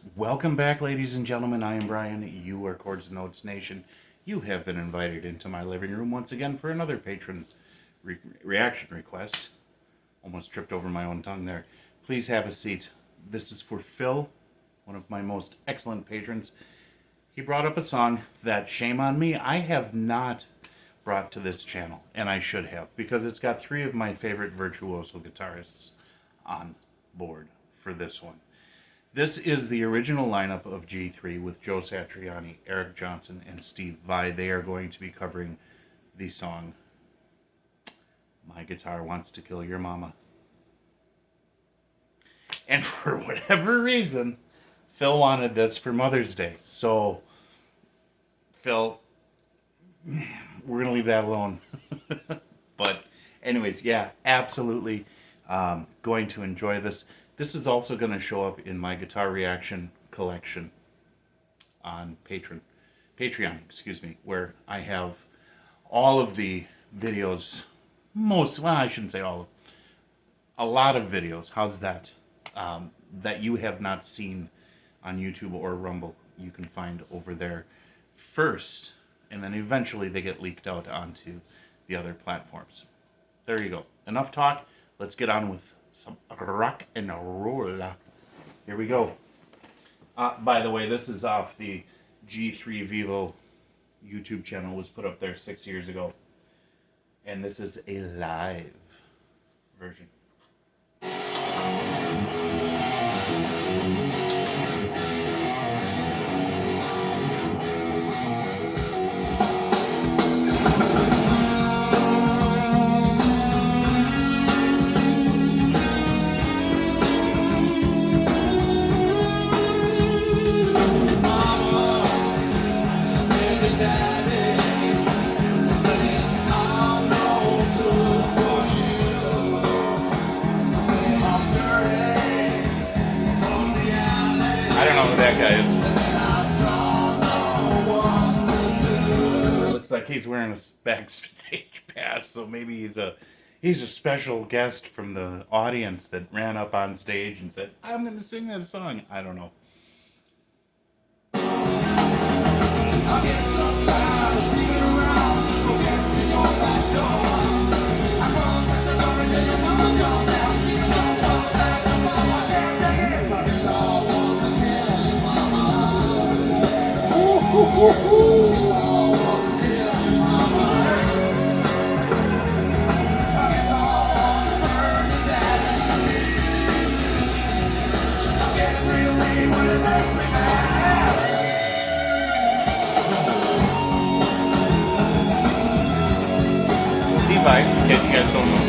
Welcome back, ladies and gentlemen. I am Brian. You are Chords and Notes Nation. You have been invited into my living room once again for another patron reaction request. Almost tripped over my own tongue there. Please have a seat. This is for Phil, one of my most excellent patrons. He brought up a song that, shame on me, I have not brought to this channel, and I should have, because it's got three of my favorite virtuoso guitarists on board for this one. This is the original lineup of G3 with Joe Satriani, Eric Johnson, and Steve Vai. They are going to be covering the song My Guitar Wants to Kill Your Mama. And for whatever reason, Phil wanted this for Mother's Day. So, Phil, we're going to leave that alone. But anyways, yeah, absolutely going to enjoy this. This is also going to show up in my guitar reaction collection on Patreon, where I have all of the videos, I shouldn't say all of, a lot of videos, how's that, that you have not seen on YouTube or Rumble. You can find over there first, and then eventually they get leaked out onto the other platforms. There you go. Enough talk. Let's get on with some rock and roll. Here we go. By the way, this is off the G3 Vivo YouTube channel. It was put up there 6 years ago. And this is a live version. I don't know who that guy is. Looks like he's wearing a backstage pass, so maybe he's a special guest from the audience that ran up on stage and said, "I'm going to sing this song." I don't know. I get so tired of sneaking around, forgetting your back door. I'm going to the door and then your mama come down, sneaking around, come back, come on, I can't take it. My guitar wants to kill your mama. Ooh, ooh, ooh, ooh. Guitar wants to kill your mama. My guitar wants to burn your daddy. I get real mean when it makes me mad. In case you guys don't know.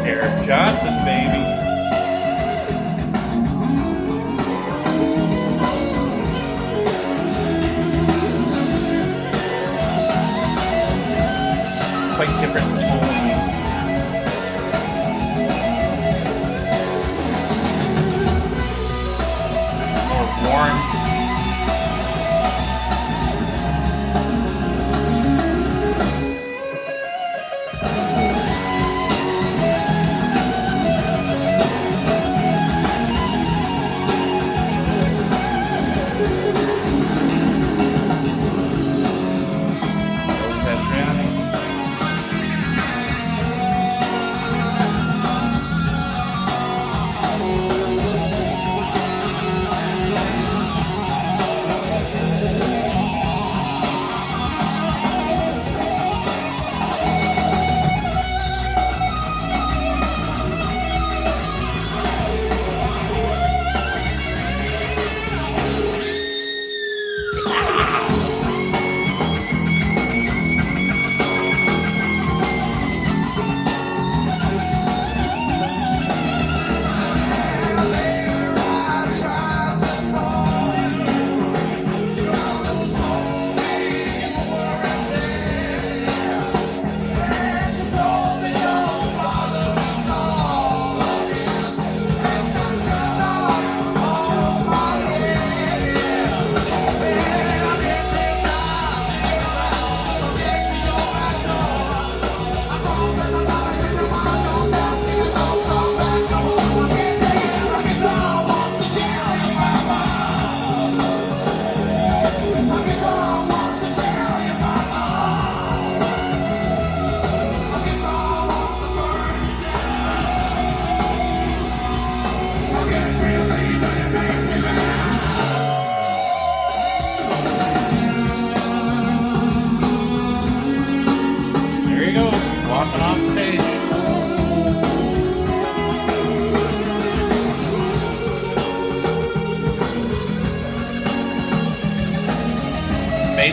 Eric Johnson, baby. Quite different tones. More warm.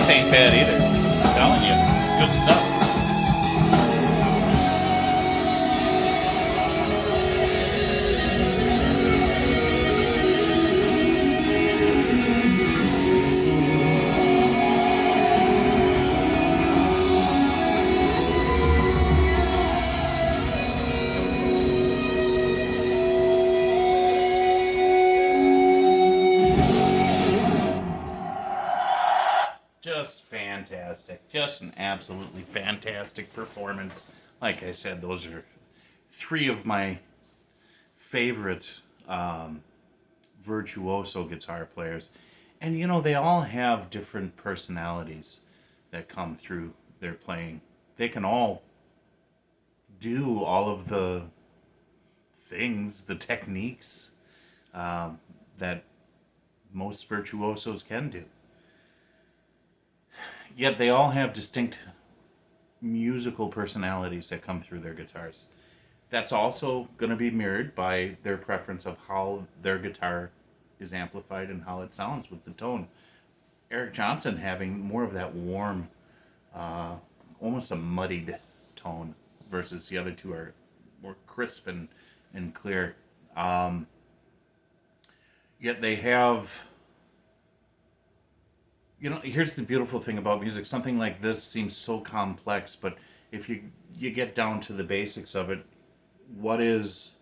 This ain't bad either. I'm telling you. Good stuff. Just fantastic. Just an absolutely fantastic performance. Like I said, those are three of my favorite virtuoso guitar players. And they all have different personalities that come through their playing. They can all do all of the things, the techniques that most virtuosos can do. Yet they all have distinct musical personalities that come through their guitars. That's also going to be mirrored by their preference of how their guitar is amplified and how it sounds with the tone. Eric Johnson having more of that warm, almost a muddied tone, versus the other two are more crisp and clear. Yet they have... here's the beautiful thing about music. Something like this seems so complex, but if you get down to the basics of it, what is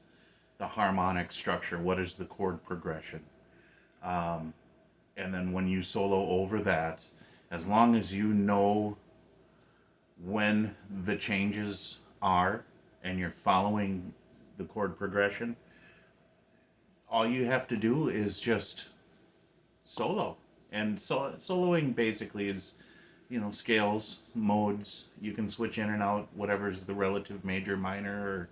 the harmonic structure? What is the chord progression? And then when you solo over that, as long as you know when the changes are and you're following the chord progression, all you have to do is just solo. And soloing basically is, scales, modes. You can switch in and out, whatever's the relative major, minor, or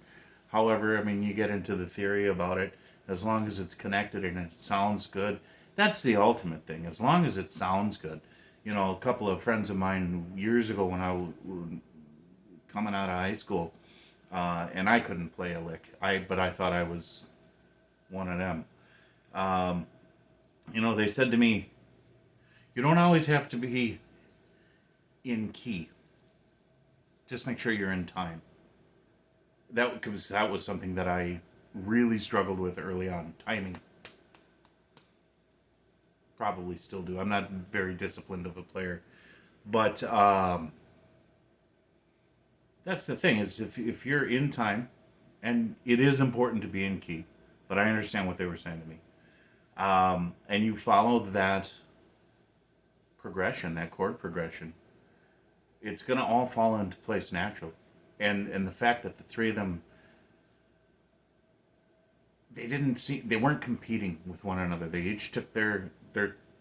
however. You get into the theory about it. As long as it's connected and it sounds good, that's the ultimate thing. As long as it sounds good. A couple of friends of mine years ago when I was coming out of high school, and I couldn't play a lick. But I thought I was one of them. They said to me, you don't always have to be in key. Just make sure you're in time. That was something that I really struggled with early on. Timing. Probably still do. I'm not very disciplined of a player. But that's the thing, is if you're in time, and it is important to be in key, but I understand what they were saying to me. And you follow that progression, that chord progression, it's going to all fall into place naturally. And the fact that the three of them, they weren't competing with one another. They each took their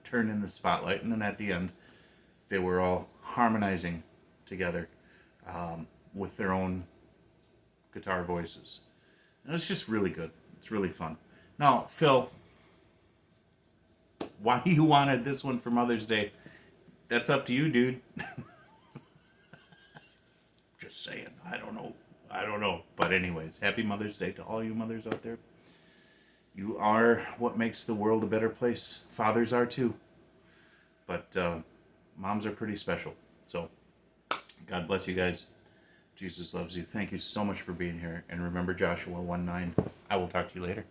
turn in the spotlight, and then at the end, they were all harmonizing together with their own guitar voices. And it's just really good. It's really fun. Now, Phil, why you wanted this one for Mother's Day, that's up to you, dude. Just saying. I don't know. But anyways, happy Mother's Day to all you mothers out there. You are what makes the world a better place. Fathers are too. But moms are pretty special. So, God bless you guys. Jesus loves you. Thank you so much for being here. And remember Joshua 1:9. I will talk to you later.